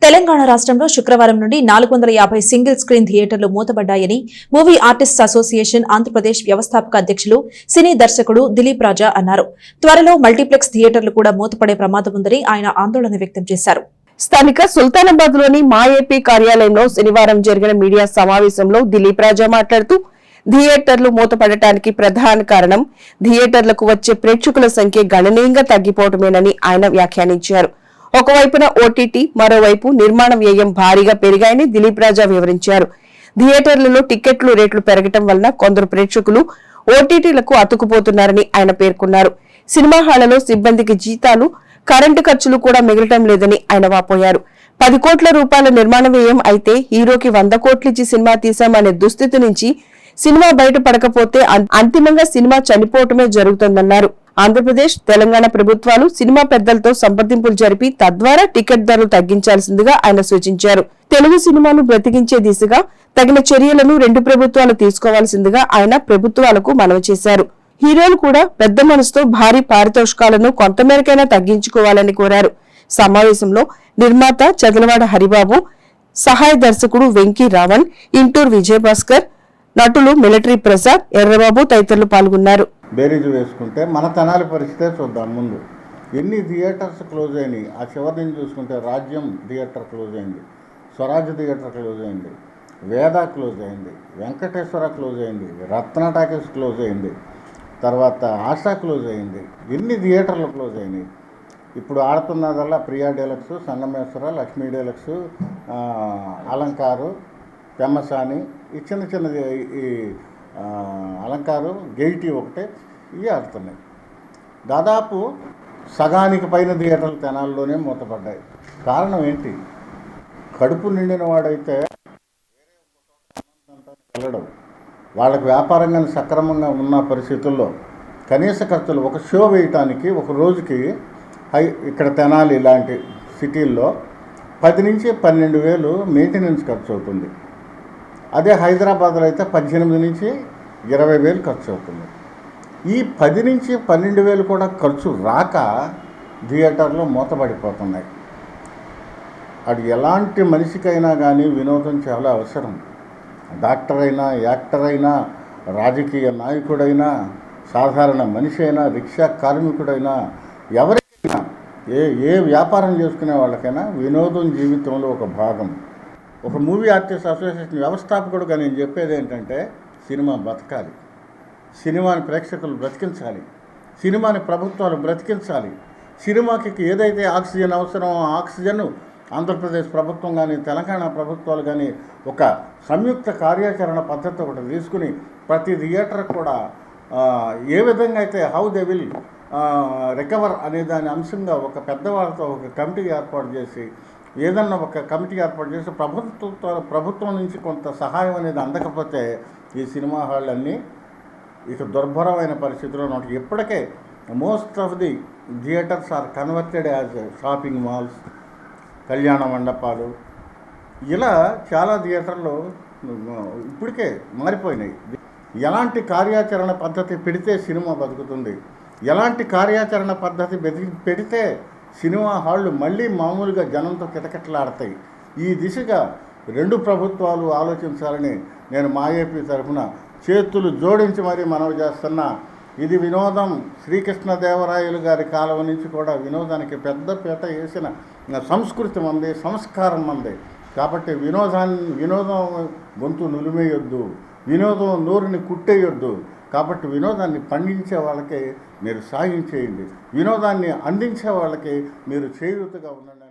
తెలంగాణ రాష్ట్రంలో శుక్రవారం నుండి 450 సింగిల్ స్క్రీన్ థియేటర్లు మూతపడ్డాయని మూవీ ఆర్టిస్ట్స్ అసోసియేషన్ ఆంధ్రప్రదేశ్ వ్యవస్థాపక అధ్యక్షులు సినీ దర్శకుడు దిలీప్ రాజా అన్నారు. త్వరలో మల్టీప్లెక్స్ థియేటర్లు కూడా మూతపడే ప్రమాదం ఉందని ఆయన ఆందోళన వ్యక్తం చేశారు. స్థానిక సుల్తానాబాద్ లోని మా ఏపీ కార్యాలయంలో శనివారం జరిగిన మీడియా సమావేశంలో దిలీప్ రాజా మాట్లాడుతూ థియేటర్లు మూతపడటానికి ప్రధాన కారణం థియేటర్లకు వచ్చే ప్రేక్షకుల సంఖ్య గణనీయంగా తగ్గిపోవటమేనని ఆయన వ్యాఖ్యానించారు. ఒకవైపున ఓటీటీ, మరోవైపు నిర్మాణ వ్యయం భారీగా పెరిగాయని దిలీప్ రాజా వివరించారు. థియేటర్లలో టికెట్లు రేట్లు పెరగటం వలన కొందరు ప్రేక్షకులు ఓటీటీలకు అతుకుపోతున్నారని ఆయన పేర్కొన్నారు. సినిమా హాళ్లలో సిబ్బందికి జీతాలు, కరెంటు ఖర్చులు కూడా మిగలటం లేదని ఆయన వాపోయారు. 10 కోట్ల రూపాయల నిర్మాణ వ్యయం అయితే హీరోకి 100 కోట్లిచ్చి సినిమా తీశామనే దుస్థితి నుంచి సినిమా బయటపడకపోతే అంతిమంగా సినిమా చనిపోవటమే జరుగుతుందన్నారు. ఆంధ్రప్రదేశ్, తెలంగాణ ప్రభుత్వాలు సినిమా పెద్దలతో సంప్రదింపులు జరిపి తద్వారా టికెట్ ధరలు తగ్గించాల్సిందిగా ఆయన సూచించారు. తెలుగు సినిమాను బ్రతికించే దిశగా తగిన చర్యలను 2 ప్రభుత్వాలు తీసుకోవాల్సిందిగా ఆయన ప్రభుత్వాలకు మనవి చేశారు. హీరోలు కూడా పెద్ద మనసుతో భారీ పారితోషికాలను కొంతమేరకైనా తగ్గించుకోవాలని కోరారు. సమావేశంలో నిర్మాత చదలవాడ హరిబాబు, సహాయ దర్శకుడు వెంకీ రావణ్, ఇంటూర్ విజయభాస్కర్, నటులు మిలిటరీ ప్రసాద్, ఎర్రబాబు తదితరులు పాల్గొన్నారు. బేరీజు వేసుకుంటే మన తెనాలి పరిస్థితే చూద్దాం. ముందు ఎన్ని థియేటర్స్ క్లోజ్ అయినాయి. ఆ చివరి నుంచి చూసుకుంటే రాజ్యం థియేటర్ క్లోజ్ అయింది, స్వరాజ్య థియేటర్ క్లోజ్ అయింది, వేద క్లోజ్ అయింది, వెంకటేశ్వర క్లోజ్ అయింది, రత్న టాకీస్ క్లోజ్ అయింది, తర్వాత ఆశా క్లోజ్ అయింది. ఎన్ని థియేటర్లు క్లోజ్ అయినాయి. ఇప్పుడు ఆడుతున్నదల్లా ప్రియా డీలక్స్, సంగమేశ్వర, లక్ష్మీ డీలక్స్, అలంకారు, పెమ్మసాని, ఈ చిన్నది ఈ అలంకారు, గెయిటీ ఒకటే ఇవి ఆడుతున్నాయి. దాదాపు సగానికి పైన థియేటర్లు తెనాల్లోనే మూతపడ్డాయి. కారణం ఏంటి? కడుపు నిండిన వాడైతే వెళ్ళడం, వాళ్ళకి వ్యాపారంగా సక్రమంగా ఉన్న పరిస్థితుల్లో కనీస ఖర్చులు ఒక షో వేయటానికి ఒక రోజుకి ఇక్కడ తెనాలి ఇలాంటి సిటీల్లో 10 నుంచి 12,000 మెయింటెనెన్స్ ఖర్చు అవుతుంది. అదే హైదరాబాద్లో అయితే 18 నుంచి 20,000 ఖర్చు అవుతుంది. ఈ 10 నుంచి 12,000 కూడా ఖర్చు రాక థియేటర్లు మూతపడిపోతున్నాయి. అది ఎలాంటి మనిషికైనా కానీ వినోదం చాలా అవసరం. డాక్టర్ అయినా, యాక్టర్ అయినా, రాజకీయ నాయకుడైనా, సాధారణ మనిషి అయినా, రిక్షా కార్మికుడైనా, ఎవరైనా ఏ వ్యాపారం చేసుకునే వాళ్ళకైనా వినోదం జీవితంలో ఒక భాగం. ఒక మూవీ ఆర్టిస్ట్ అసోసియేషన్ వ్యవస్థాపకుడుగా నేను చెప్పేది ఏంటంటే, సినిమా బతకాలి, సినిమాని ప్రేక్షకులు బ్రతికించాలి, సినిమాని ప్రభుత్వాలు బ్రతికించాలి. సినిమాకి ఏదైతే ఆక్సిజన్ అవసరమో ఆ ఆక్సిజన్ ఆంధ్రప్రదేశ్ ప్రభుత్వం కానీ, తెలంగాణ ప్రభుత్వాలు కానీ ఒక సంయుక్త కార్యాచరణ పద్ధతి ఒకటి తీసుకుని ప్రతి థియేటర్ కూడా ఏ విధంగా అయితే హౌ దే విల్ రికవర్ అనే దాని అంశంగా ఒక పెద్దవాళ్ళతో ఒక కమిటీ ఏర్పాటు చేసి, ఏదన్నా ఒక కమిటీ ఏర్పాటు చేసి ప్రభుత్వం నుంచి కొంత సహాయం అనేది అందకపోతే ఈ సినిమా హాళ్ళన్నీ ఇక దుర్భరమైన పరిస్థితిలో ఉంటాయి. ఇప్పటికే most of the theatres are converted as shopping malls, కళ్యాణ మండపాలు, ఇలా చాలా థియేటర్లు ఇప్పటికే మారిపోయినాయి. ఎలాంటి కార్యాచరణ పద్ధతి పెడితే సినిమా బతుకుతుంది, ఎలాంటి కార్యాచరణ పద్ధతి పెడితే సినిమా హాళ్ళు మళ్ళీ మామూలుగా జనంతో కిటకిటలాడతాయి. ఈ దిశగా 2 ప్రభుత్వాలు ఆలోచించాలని నేను మా ఏపీ తరఫున చేతులు జోడించి మరీ మనవి చేస్తున్నా. ఇది వినోదం. శ్రీకృష్ణదేవరాయలు గారి కాలం నుంచి కూడా వినోదానికి పెద్ద పీట వేసిన సంస్కృతి మంది, సంస్కారం మంది. కాబట్టి వినోదం గొంతు నులిమేయొద్దు, వినోదం నోరుని కుట్టేయొద్దు. కాబట్టి వినోదాన్ని పండించే వాళ్ళకి మీరు సాయం చేయండి, వినోదాన్ని అందించే వాళ్ళకి మీరు చేయూతగా ఉండండి.